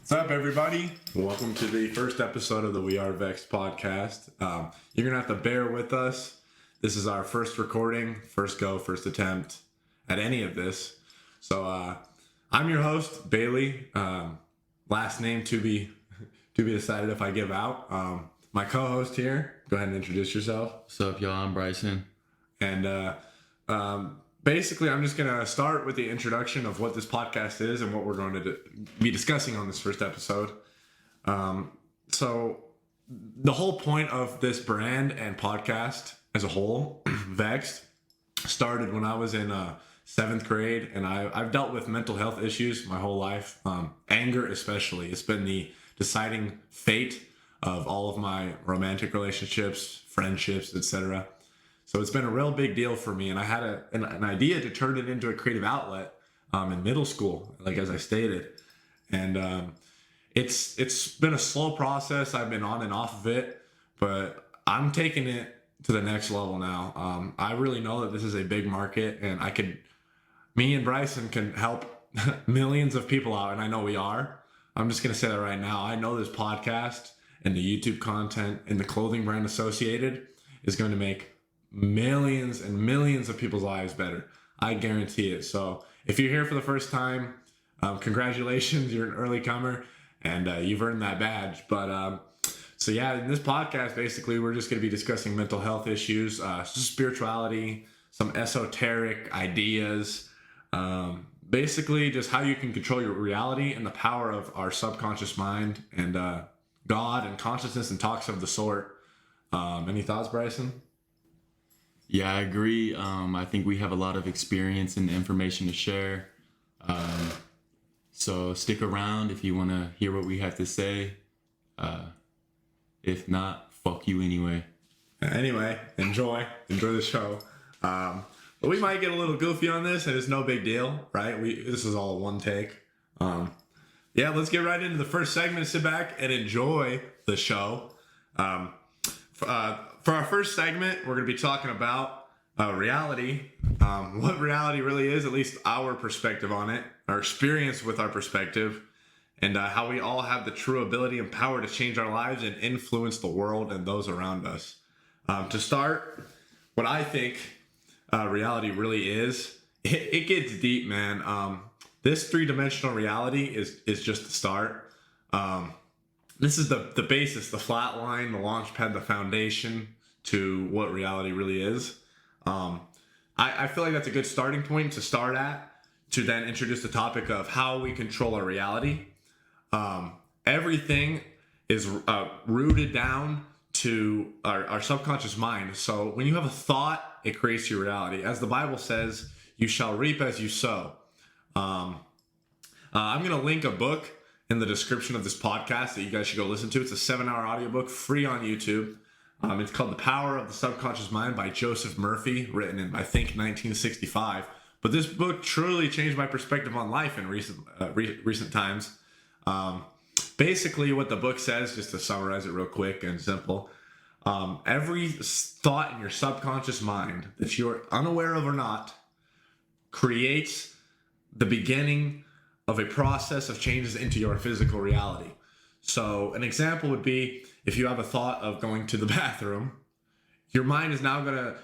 What's up, everybody? Welcome to the first episode of the We Are Vexed podcast. You're going to have to bear with us. This is our first recording, first go, first attempt at any of this. So I'm your host, Bailey. Last name to be decided if I give out. My co-host here, go ahead and introduce yourself. What's up, y'all? I'm Bryson. And basically, I'm just going to start with the introduction of what this podcast is and what we're going to be discussing on this first episode. So the whole point of this brand and podcast as a whole, Vexed, started when I was in 7th grade, and I've dealt with mental health issues my whole life, anger especially. It's been the deciding fate of all of my romantic relationships, friendships, etc. So it's been a real big deal for me, and I had an idea to turn it into a creative outlet in middle school, like as I stated. And it's been a slow process. I've been on and off of it, but I'm taking it to the next level now. I really know that this is a big market, and me and Bryson can help millions of people out, and I know we are. I'm just going to say that right now. I know this podcast and the YouTube content and the clothing brand associated is going to make millions and millions of people's lives better. I guarantee it. So if you're here for the first time, congratulations, you're an early comer, and you've earned that badge. But so yeah, in this podcast, basically, we're just going to be discussing mental health issues, spirituality, some esoteric ideas, basically just how you can control your reality and the power of our subconscious mind and God and consciousness and talks of the sort. Any thoughts, Bryson? Yeah, I agree. I think we have a lot of experience and information to share. So stick around if you want to hear what we have to say. If not, fuck you anyway. Anyway, enjoy the show. But we might get a little goofy on this, and it's no big deal, right? This is all one take. Yeah, let's get right into the first segment. Sit back and enjoy the show. For our first segment, we're going to be talking about reality, what reality really is, at least our perspective on it, our experience with our perspective, and how we all have the true ability and power to change our lives and influence the world and those around us. To start, what I think reality really is, it gets deep, man. This three-dimensional reality is just the start. This is the basis, the flat line, the launch pad, the foundation to what reality really is. I feel like that's a good starting point to start at, to then introduce the topic of how we control our reality. Everything is rooted down to our subconscious mind. So when you have a thought, it creates your reality. As the Bible says, you shall reap as you sow. I'm going to link a book in the description of this podcast that you guys should go listen to. It's a 7-hour audiobook, free on YouTube. It's called The Power of the Subconscious Mind by Joseph Murphy, written in, I think, 1965. But this book truly changed my perspective on life in recent times. Basically, what the book says, just to summarize it real quick and simple, every thought in your subconscious mind that you're unaware of or not creates the beginning of a process of changes into your physical reality. So an example would be if you have a thought of going to the bathroom, your mind is now going to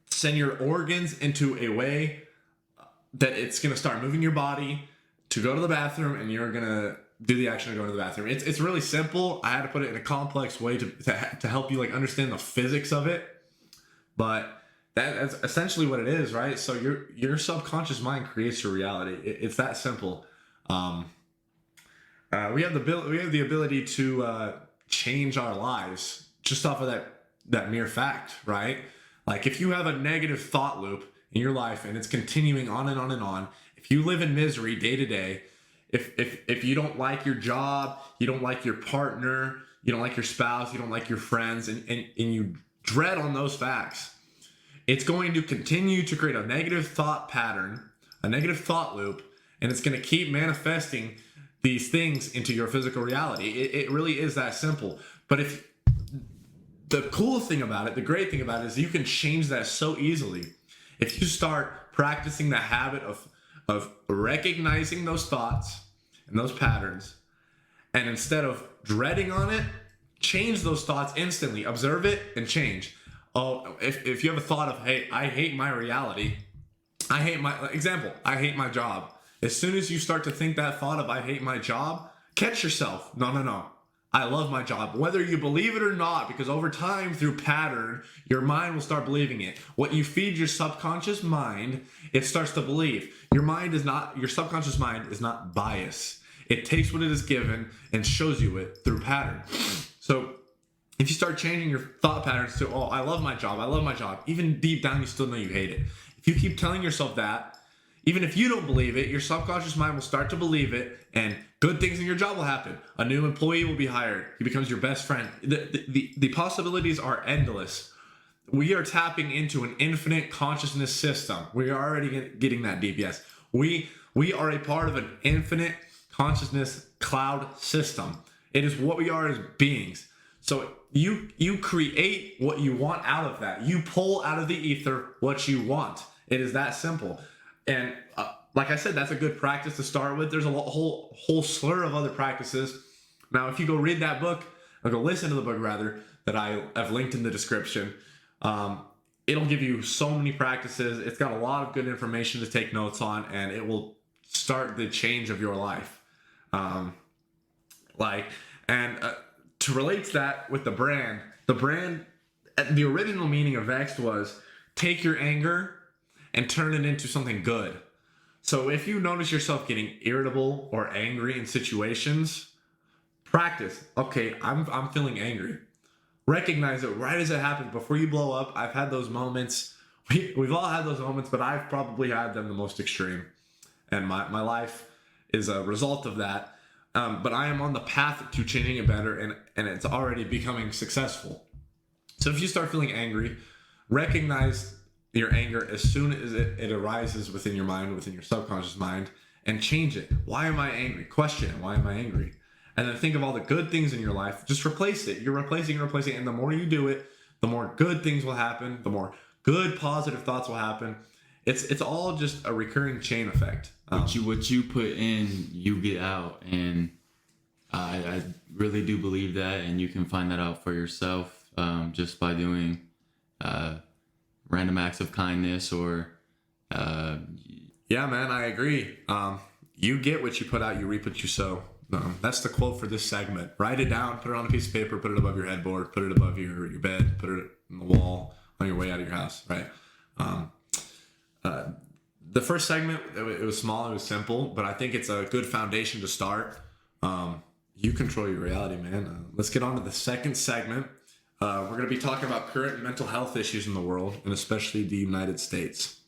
send your organs into a way that it's going to start moving your body to go to the bathroom, and you're going to do the action of going to the bathroom. It's really simple. I had to put it in a complex way to help you like understand the physics of it. But that's essentially what it is, right? So your subconscious mind creates your reality. It's that simple. We have the ability to change our lives just off of that mere fact, right? Like if you have a negative thought loop in your life and it's continuing on and on and on, if you live in misery day to day, if you don't like your job, you don't like your partner, you don't like your spouse, you don't like your friends, and you dread on those facts, it's going to continue to create a negative thought pattern, a negative thought loop, and it's going to keep manifesting these things into your physical reality. It really is that simple. But if the cool thing about it, the great thing about it is you can change that so easily. If you start practicing the habit of recognizing those thoughts and those patterns, And instead of dreading on it, change those thoughts instantly. Observe it and change. Oh, if you have a thought of, hey, I hate my reality, I hate my job. As soon as you start to think that thought of, I hate my job, catch yourself. No. I love my job, whether you believe it or not, because over time, through pattern, your mind will start believing it. What you feed your subconscious mind, it starts to believe. Your subconscious mind is not biased. It takes what it is given and shows you it through pattern. So if you start changing your thought patterns to, oh, I love my job, even deep down, you still know you hate it. If you keep telling yourself that, even if you don't believe it, your subconscious mind will start to believe it, and good things in your job will happen. A new employee will be hired. He becomes your best friend. The possibilities are endless. We are tapping into an infinite consciousness system. We are already getting that deep, yes. We are a part of an infinite consciousness cloud system. It is what we are as beings. So you create what you want out of that. You pull out of the ether what you want. It is that simple. And like I said, that's a good practice to start with. There's a whole slur of other practices. Now, if you go read that book, or go listen to the book rather, that I've linked in the description, it'll give you so many practices. It's got a lot of good information to take notes on, and it will start the change of your life. To relate to that with the brand, the original meaning of Vexed was take your anger and turn it into something good. So if you notice yourself getting irritable or angry in situations, practice. Okay, I'm feeling angry. Recognize it right as it happens before you blow up. I've had those moments. We've all had those moments, but I've probably had them the most extreme. And my life is a result of that. But I am on the path to changing it better, and it's already becoming successful. So if you start feeling angry, recognize your anger as soon as it arises within your mind, within your subconscious mind, and change it. Why am I angry? Question it. Why am I angry? And then think of all the good things in your life. Just replace it. You're replacing. And the more you do it, the more good things will happen. The more good, positive thoughts will happen. It's all just a recurring chain effect. What you put in, you get out. And I really do believe that. And you can find that out for yourself just by doing random acts of kindness or yeah, man, I agree. You get what you put out, you reap what you sow. That's the quote for this segment. Write it down, put it on a piece of paper, put it above your headboard, put it above your bed, put it on the wall on your way out of your house, right? The first segment, it was small, it was simple, but I think it's a good foundation to start. You control your reality, man. Let's get on to the second segment. We're going to be talking about current mental health issues in the world, and especially the United States.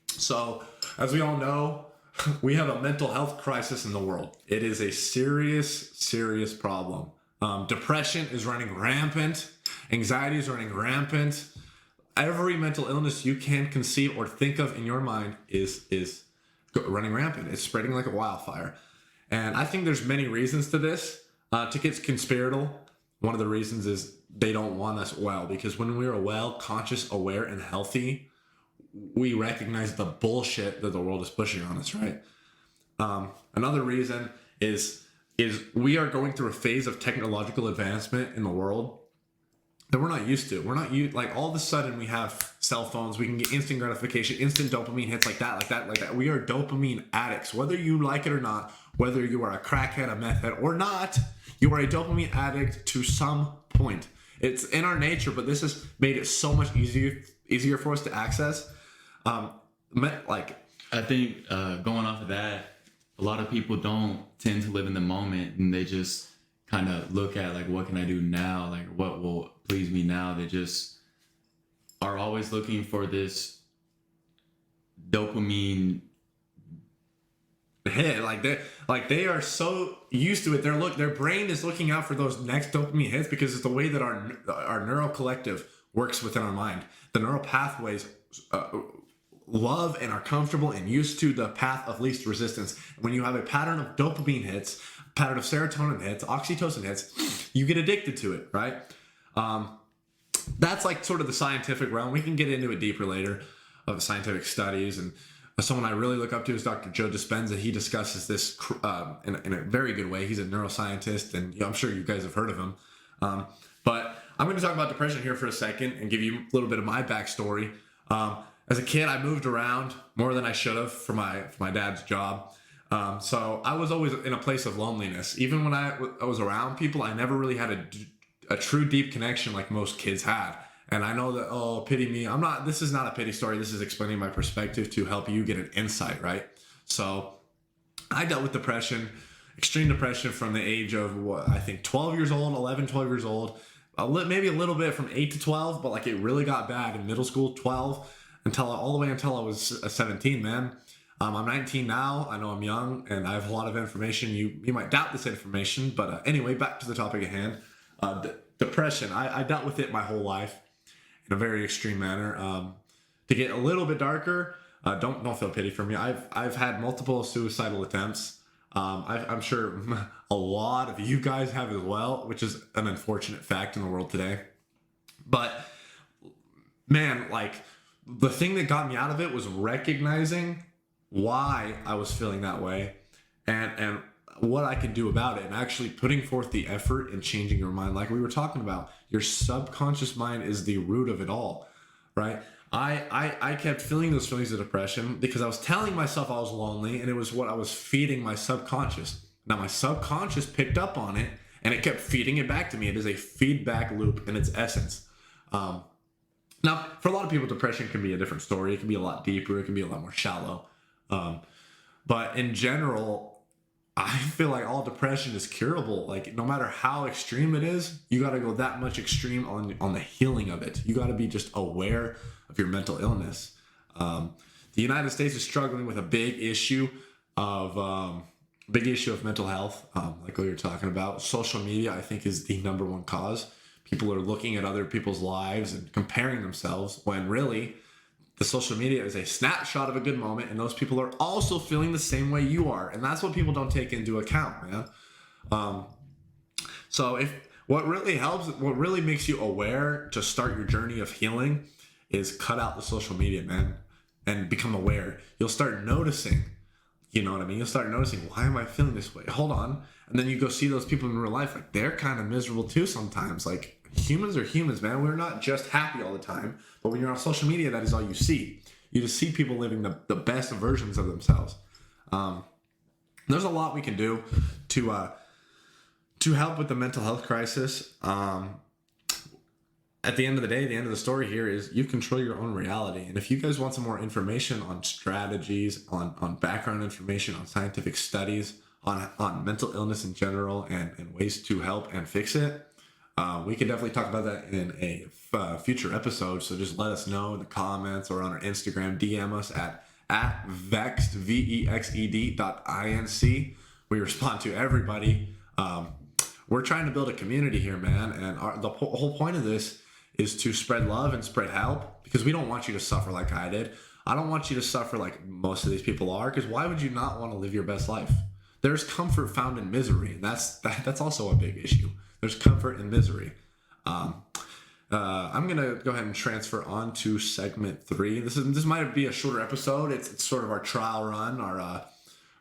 So, as we all know, we have a mental health crisis in the world. It is a serious, serious problem. Depression is running rampant. Anxiety is running rampant. Every mental illness you can conceive or think of in your mind is running rampant. It's spreading like a wildfire. And I think there's many reasons to this. To get conspiratorial, one of the reasons is they don't want us well, because when we are well, conscious, aware, and healthy, we recognize the bullshit that the world is pushing on us, right? Another reason is we are going through a phase of technological advancement in the world that we're not used to. We're not used, like all of a sudden we have cell phones, we can get instant gratification, instant dopamine hits like that. We are dopamine addicts, whether you like it or not, whether you are a crackhead, a meth head or not, you are a dopamine addict to some point. It's in our nature, but this has made it so much easier for us to access. I think going off of that, a lot of people don't tend to live in the moment, and they just kind of look at like, what can I do now? Like, what will please me now? They just are always looking for this dopamine hit. They are so used to it. Their brain is looking out for those next dopamine hits because it's the way that our neural collective works within our mind. The neural pathways love and are comfortable and used to the path of least resistance. When you have a pattern of dopamine hits, pattern of serotonin hits, oxytocin hits, you get addicted to it, right? That's like sort of the scientific realm. We can get into it deeper later of scientific studies and Someone I really look up to is Dr. Joe Dispenza. He discusses this in a very good way. He's a neuroscientist, and I'm sure you guys have heard of him. But I'm going to talk about depression here for a second and give you a little bit of my backstory. As a kid, I moved around more than I should have for my dad's job. So I was always in a place of loneliness. Even when I was around people, I never really had a true deep connection like most kids had. And I know that, oh, pity me. This is not a pity story. This is explaining my perspective to help you get an insight, right? So I dealt with depression, extreme depression from the age of, I think 12 years old, 11, 12 years old, maybe a little bit from 8 to 12, but like it really got bad in middle school, 12, all the way until I was 17, man. I'm 19 now. I know I'm young and I have a lot of information. You might doubt this information, but anyway, back to the topic at hand. Depression. I dealt with it my whole life in a very extreme manner. To get a little bit darker, don't feel pity for me. I've had multiple suicidal attempts. I'm sure a lot of you guys have as well, which is an unfortunate fact in the world today. But man, like the thing that got me out of it was recognizing why I was feeling that way and what I could do about it, and actually putting forth the effort and changing your mind. Like we were talking about, your subconscious mind is the root of it all, right? I kept feeling those feelings of depression because I was telling myself I was lonely, and it was what I was feeding my subconscious. Now my subconscious picked up on it and it kept feeding it back to me. It is a feedback loop in its essence. Now, for a lot of people, depression can be a different story. It can be a lot deeper. It can be a lot more shallow. But in general, I feel like all depression is curable. Like no matter how extreme it is, you got to go that much extreme on the healing of it. You got to be just aware of your mental illness. The United States is struggling with a big issue of mental health. Like what you're talking about, social media, I think, is the number one cause. People are looking at other people's lives and comparing themselves when really the social media is a snapshot of a good moment, and those people are also feeling the same way you are. And that's what people don't take into account, man. So what really helps, what really makes you aware to start your journey of healing is cut out the social media, man, and become aware. You'll start noticing, you know what I mean? You'll start noticing, why am I feeling this way? Hold on. And then you go see those people in real life, like they're kind of miserable too sometimes. Like humans are humans, man. We're not just happy all the time. But when you're on social media, that is all you see. You just see people living the best versions of themselves. There's a lot we can do to help with the mental health crisis. At the end of the day, the end of the story here is you control your own reality. And if you guys want some more information on strategies, on background information, on scientific studies, on mental illness in general, and ways to help and fix it, we can definitely talk about that in a future episode. So just let us know in the comments or on our Instagram. DM us at vexed, vexed.inc. We respond to everybody. We're trying to build a community here, man. And the whole point of this is to spread love and spread help, because we don't want you to suffer like I did. I don't want you to suffer like most of these people are, because why would you not want to live your best life? There's comfort found in misery, and that's also a big issue. There's comfort in misery. I'm gonna go ahead and transfer on to segment 3. This might be a shorter episode. It's sort of our trial run, our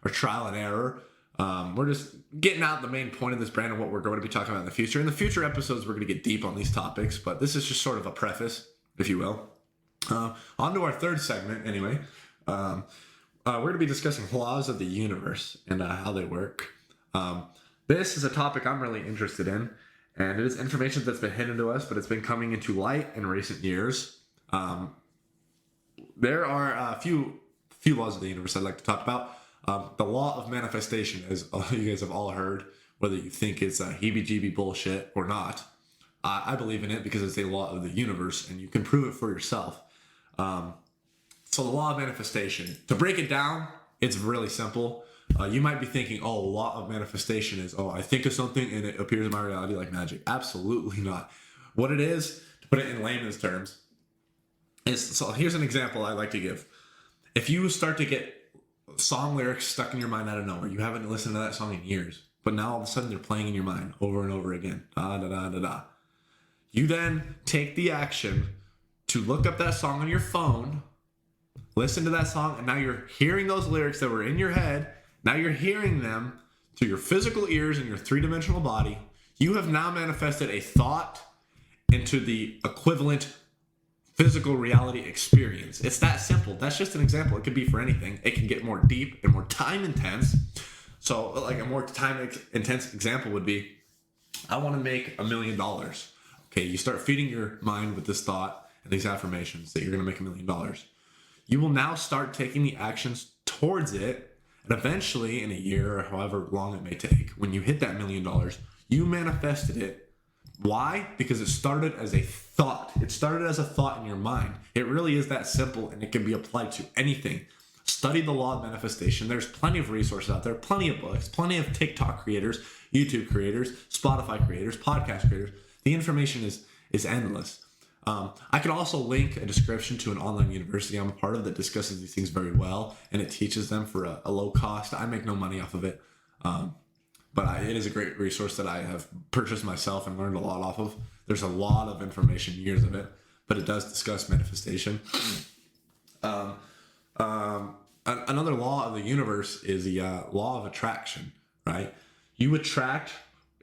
trial and error. We're just getting out the main point of this brand and what we're going to be talking about in the future. In the future episodes, we're going to get deep on these topics, but this is just sort of a preface, if you will. On to our third segment, anyway. We're going to be discussing laws of the universe and how they work. This is a topic I'm really interested in, and it is information that's been hidden to us, but it's been coming into light in recent years. There are a few laws of the universe I'd like to talk about. The law of manifestation, as you guys have all heard, whether you think it's a heebie-jeebie bullshit or not. I believe in it because it's a law of the universe, and you can prove it for yourself. So the law of manifestation, to break it down, it's really simple. You might be thinking, law of manifestation is, I think of something and it appears in my reality like magic. Absolutely not. What it is, to put it in layman's terms, so here's an example I like to give. If you start to get song lyrics stuck in your mind out of nowhere, you haven't listened to that song in years, but now all of a sudden they're playing in your mind over and over again. Da, da, da, da, da. You then take the action to look up that song on your phone, listen to that song, and now you're hearing those lyrics that were in your head. Now you're hearing them through your physical ears and your three-dimensional body. You have now manifested a thought into the equivalent physical reality experience. It's that simple. That's just an example. It could be for anything. It can get more deep and more time intense. So like a more time intense example would be, I want to make $1 million. Okay, you start feeding your mind with this thought and these affirmations that you're going to make $1 million. You will now start taking the actions towards it, and eventually in a year or however long it may take, when you hit that $1 million, you manifested it. Why? Because it started as a thought. It started as a thought in your mind. It really is that simple, and it can be applied to anything. Study the law of manifestation. There's plenty of resources out there, plenty of books, plenty of TikTok creators, YouTube creators, Spotify creators, podcast creators. The information is endless. I could also link a description to an online university I'm a part of that discusses these things very well, and it teaches them for a low cost. I make no money off of it. But it is a great resource that I have purchased myself and learned a lot off of. There's a lot of information, years of it, but it does discuss manifestation. Another law of the universe is the law of attraction, right? You attract,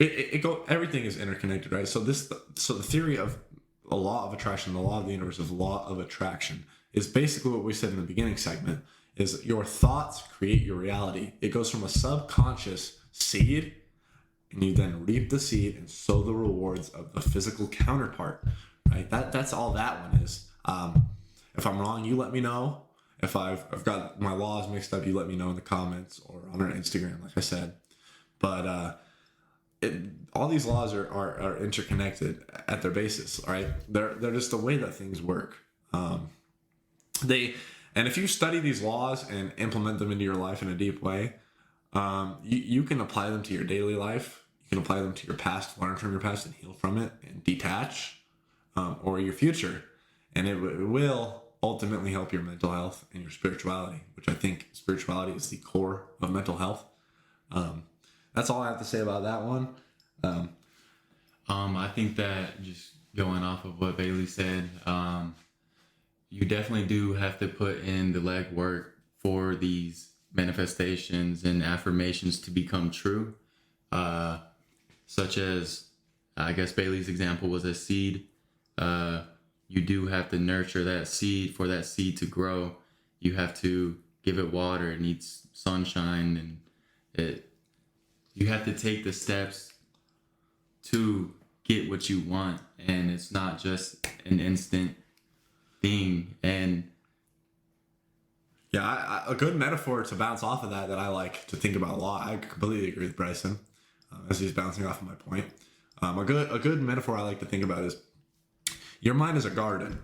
everything is interconnected, right? So the theory of a law of attraction, the law of the universe of law of attraction, is basically what we said in the beginning segment, is your thoughts create your reality. It goes from a subconscious seed, and you then reap the seed and sow the rewards of the physical counterpart, right? That's all that one is. If I'm wrong, you let me know. If I've got my laws mixed up, you let me know in the comments or on our Instagram, like I said. But all these laws are interconnected at their basis, right? They're just the way that things work. And if you study these laws and implement them into your life in a deep way, you can apply them to your daily life. You can apply them to your past, learn from your past and heal from it and detach, or your future. And it will ultimately help your mental health and your spirituality, which I think spirituality is the core of mental health. That's all I have to say about that one. I think that, just going off of what Bailey said, you definitely do have to put in the legwork for these manifestations and affirmations to become true, such as, I guess Bailey's example was a seed. You do have to nurture that seed. For that seed to grow, you have to give it water. It needs sunshine, and you have to take the steps to get what you want, and it's not just an instant thing. And yeah, a good metaphor to bounce off of that I like to think about a lot. I completely agree with Bryson as he's bouncing off of my point. A good metaphor I like to think about is your mind is a garden.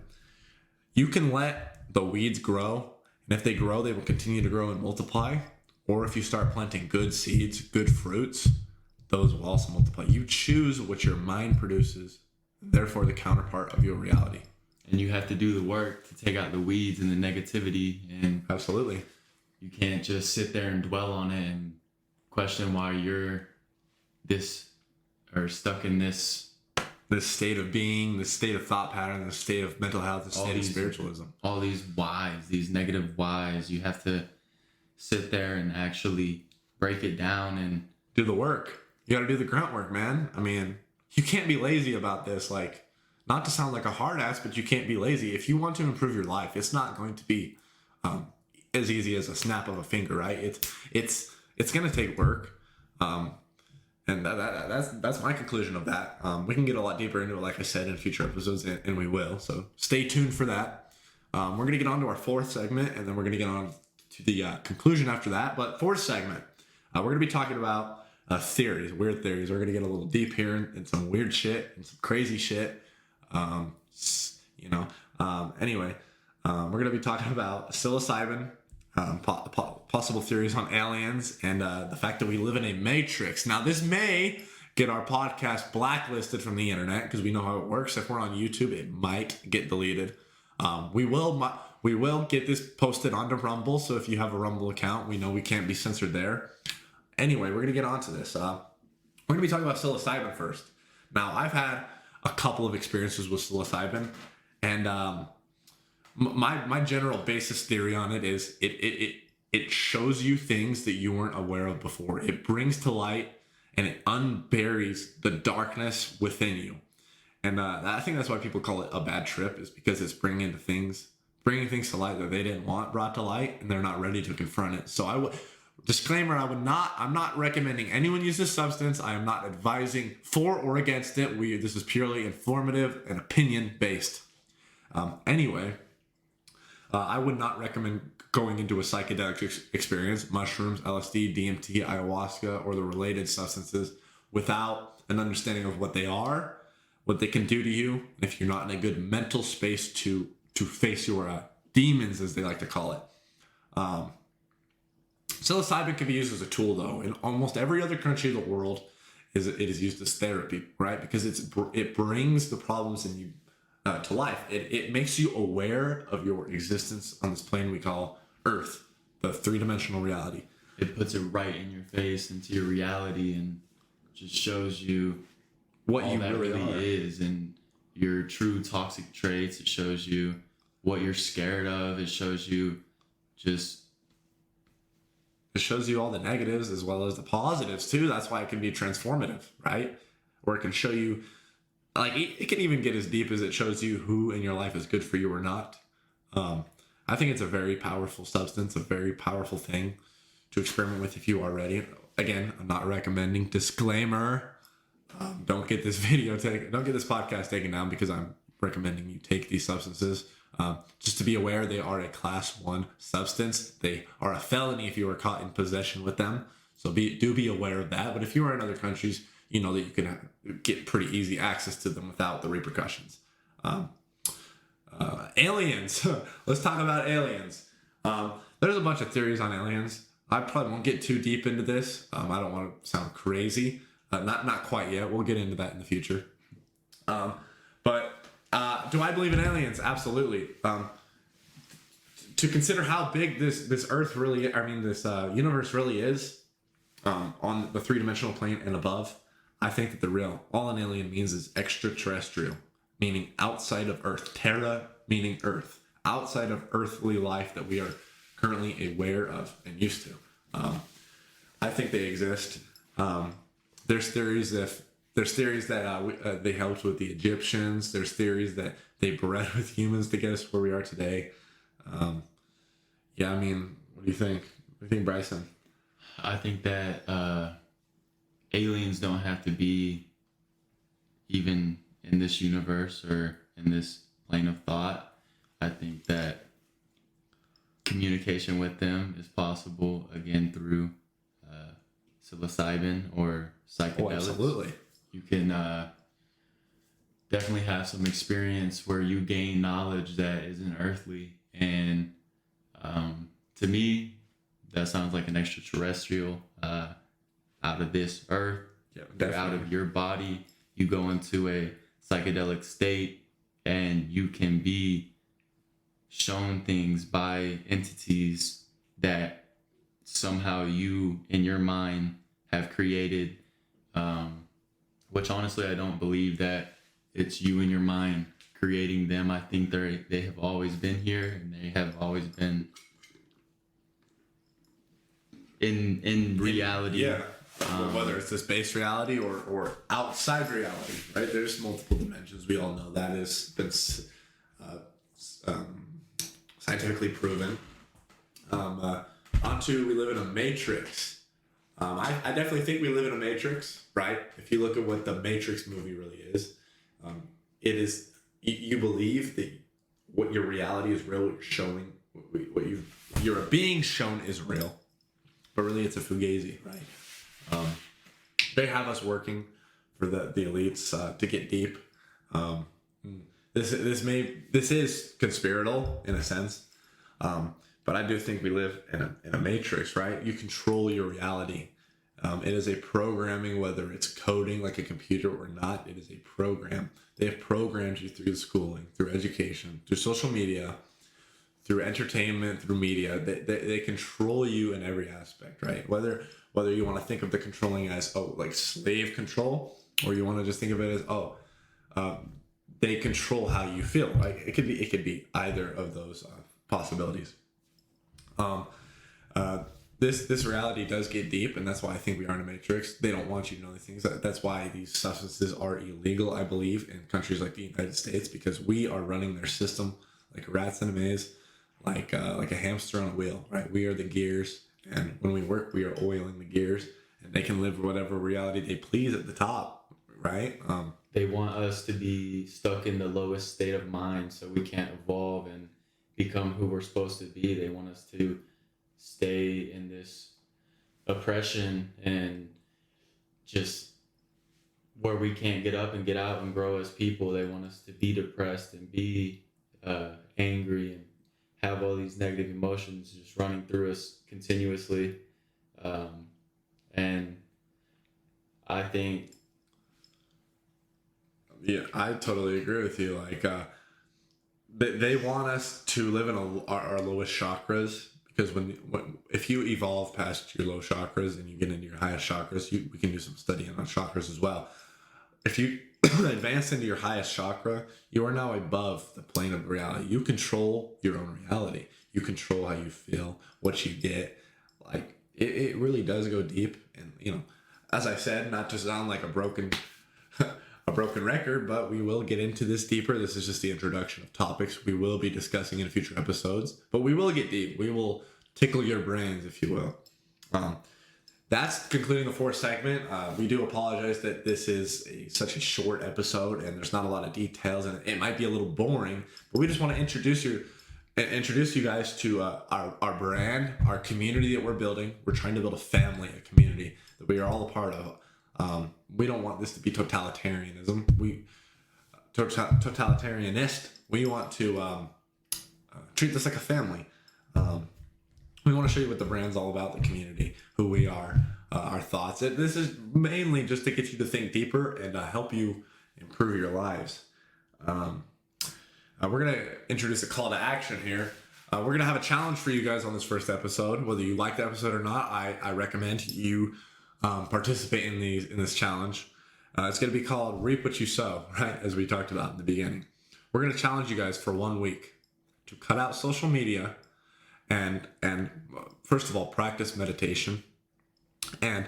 You can let the weeds grow, and if they grow, they will continue to grow and multiply. Or if you start planting good seeds, good fruits, those will also multiply. You choose what your mind produces, therefore the counterpart of your reality. And you have to do the work to take out the weeds and the negativity. And absolutely, you can't just sit there and dwell on it and question why you're this or stuck in this state of being, this state of thought pattern, this state of mental health, this state of spiritualism. All these whys, these negative whys, you have to sit there and actually break it down and do the work. You got to do the grunt work, man. I mean, you can't be lazy about this. Like, not to sound like a hard ass, but you can't be lazy. If you want to improve your life, it's not going to be as easy as a snap of a finger, right? It's going to take work. And that's my conclusion of that. We can get a lot deeper into it, like I said, in future episodes, and we will. So stay tuned for that. We're going to get on to our fourth segment, and then we're going to get on to the conclusion after that. But fourth segment, we're going to be talking about theories, weird theories. We're going to get a little deep here in some weird shit and some crazy shit. Anyway, we're going to be talking about psilocybin, possible theories on aliens, and the fact that we live in a matrix. Now, this may get our podcast blacklisted from the internet because we know how it works. If we're on YouTube, it might get deleted. We will get this posted onto Rumble, so if you have a Rumble account, we know we can't be censored there. Anyway, we're going to get on to this. We're going to be talking about psilocybin first. Now, I've had a couple of experiences with psilocybin, and my general basis theory on it is it shows you things that you weren't aware of before. It brings to light and it unburies the darkness within you. And I think that's why people call it a bad trip, is because it's bringing things to light that they didn't want brought to light, and they're not ready to confront it. So disclaimer, I'm not recommending anyone use this substance. I am not advising for or against it. This is purely informative and opinion based. Anyway, I would not recommend going into a psychedelic experience, mushrooms, LSD, DMT, ayahuasca, or the related substances without an understanding of what they are, what they can do to you, and if you're not in a good mental space to face your demons, as they like to call it. Psilocybin can be used as a tool, though. In almost every other country of the world, it is used as therapy, right? Because it brings the problems in you to life. It makes you aware of your existence on this plane we call Earth, the three-dimensional reality. It puts it right in your face, into your reality, and just shows you what all you that really are. is, and your true toxic traits. It shows you what you're scared of. It shows you It shows you all the negatives as well as the positives too. That's why it can be transformative, right? Or it can show you, like, it can even get as deep as it shows you who in your life is good for you or not. I think it's a very powerful substance, a very powerful thing to experiment with if you are ready. Again, I'm not recommending. Disclaimer: don't get this podcast taken down because I'm recommending you take these substances. Just to be aware, they are a class 1 substance. They are a felony if you are caught in possession with them. So do be aware of that. But if you are in other countries, you know that you can get pretty easy access to them without the repercussions. Aliens. Let's talk about aliens. There's a bunch of theories on aliens. I probably won't get too deep into this. I don't want to sound crazy. Not quite yet. We'll get into that in the future. But do I believe in aliens? Absolutely. To consider how big this Earth really, this universe really is, on the three-dimensional plane and above, I think that all an alien means is extraterrestrial, meaning outside of Earth. Terra meaning Earth, outside of earthly life that we are currently aware of and used to. I think they exist. There's theories that they helped with the Egyptians. There's theories that they bred with humans to get us where we are today. What do you think? What do you think, Bryson? I think that aliens don't have to be even in this universe or in this plane of thought. I think that communication with them is possible, again, through psilocybin or psychedelics. Oh, absolutely. You can definitely have some experience where you gain knowledge that isn't earthly. And to me, that sounds like an extraterrestrial, out of this earth. Yeah, You're out of your body. You go into a psychedelic state and you can be shown things by entities that somehow you in your mind have created, which honestly I don't believe that it's you in your mind creating them. I think they have always been here, and they have always been in reality. Yeah. Whether it's this base reality or outside reality, right? There's multiple dimensions. We all know that has been scientifically proven. We live in a matrix. I definitely think we live in a matrix, right? If you look at what the Matrix movie really is, it is, you believe that what your reality is real, what you're showing, you're being shown is real, but really it's a fugazi, right? They have us working for the elites to get deep. This is conspiratorial in a sense, but I do think we live in a matrix, right? You control your reality. It is a programming, whether it's coding like a computer or not. It is a program. They have programmed you through schooling, through education, through social media, through entertainment, through media. They control you in every aspect, right? Whether you want to think of the controlling as like slave control, or you want to just think of it as they control how you feel. Right? It could be either of those possibilities. This reality does get deep, and that's why I think we are in a matrix. They don't want you to know these things. That's why these substances are illegal, I believe, in countries like the United States, because we are running their system like rats in a maze, like a hamster on a wheel, right? We are the gears, and when we work, we are oiling the gears, and they can live whatever reality they please at the top, right? They want us to be stuck in the lowest state of mind so we can't evolve and become who we're supposed to be. They want us to stay in this oppression and just where we can't get up and get out and grow as people. They want us to be depressed and be angry and have all these negative emotions just running through us continuously. And I think... Yeah, I totally agree with you. Like, they want us to live in our lowest chakras, because if you evolve past your low chakras and you get into your highest chakras, we can do some studying on chakras as well. If you advance into your highest chakra, you are now above the plane of reality. You control your own reality. You control how you feel, what you get. Like, it really does go deep. And, you know, as I said, not to sound like a broken record, but we will get into this deeper. This is just the introduction of topics we will be discussing in future episodes, but we will get deep. We will tickle your brains, if you will. That's concluding the fourth segment. We do apologize that this is such a short episode and there's not a lot of details, and it might be a little boring, but we just want to introduce you guys to our brand, our community that we're building. We're trying to build a family, a community that we are all a part of. We don't want this to be totalitarianism. Totalitarianist. We want to treat this like a family. We want to show you what the brand's all about, the community, who we are, our thoughts. This is mainly just to get you to think deeper and help you improve your lives. We're going to introduce a call to action here. We're going to have a challenge for you guys on this first episode. Whether you like the episode or not, I recommend you participate in this challenge. It's going to be called Reap What You Sow, right? As we talked about in the beginning. We're going to challenge you guys for 1 week to cut out social media and first of all, practice meditation and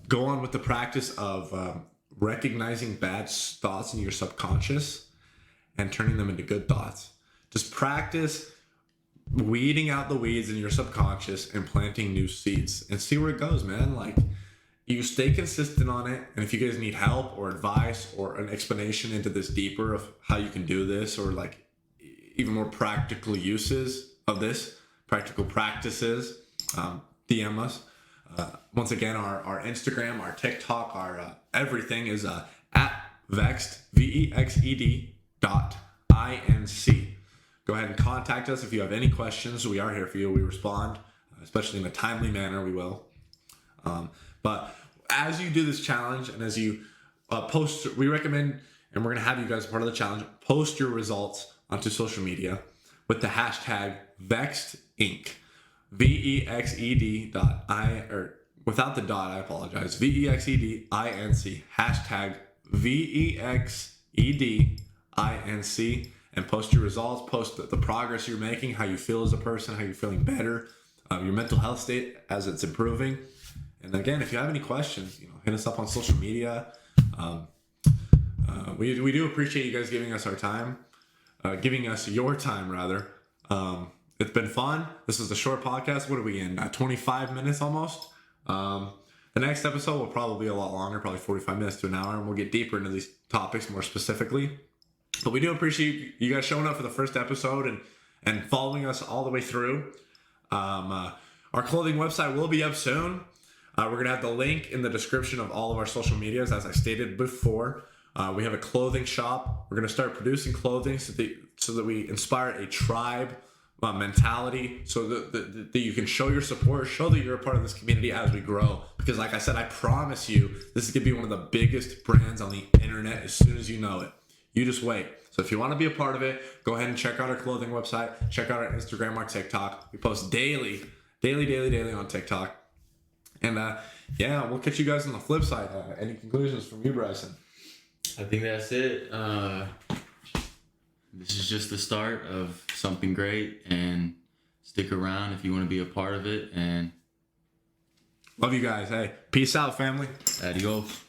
go on with the practice of recognizing bad thoughts in your subconscious and turning them into good thoughts. Just practice weeding out the weeds in your subconscious and planting new seeds and see where it goes, man. Like, you stay consistent on it. And if you guys need help or advice or an explanation into this deeper of how you can do this, or like even more practical uses of this, practical practices, DM us. Once again, our Instagram, our TikTok, our everything is at Vexed, VEXED .INC. Go ahead and contact us if you have any questions. We are here for you. We respond, especially in a timely manner. We will. But as you do this challenge and as you post, we recommend, and we're going to have you guys part of the challenge, post your results onto social media with the hashtag Vexed Inc. VEXED or without the dot, I apologize. VEXEDINC. Hashtag VEXEDINC. And post your results, post the progress you're making, how you feel as a person, how you're feeling better, your mental health state as it's improving. And again, if you have any questions, hit us up on social media. We do appreciate you guys giving us our time, giving us your time rather. It's been fun. This is a short podcast. What are we in? 25 minutes almost. The next episode will probably be a lot longer, probably 45 minutes to an hour, and we'll get deeper into these topics more specifically. But we do appreciate you guys showing up for the first episode and following us all the way through. Our clothing website will be up soon. We're going to have the link in the description of all of our social medias, as I stated before. We have a clothing shop. We're going to start producing clothing so that we inspire a tribe mentality, so that you can show your support, show that you're a part of this community as we grow. Because like I said, I promise you, this is going to be one of the biggest brands on the internet as soon as you know it. You just wait. So if you want to be a part of it, go ahead and check out our clothing website. Check out our Instagram, our TikTok. We post daily on TikTok. And we'll catch you guys on the flip side. Any conclusions from you, Bryson? I think that's it. This is just the start of something great, and stick around if you want to be a part of it. And love you guys. Hey, peace out, family. adios.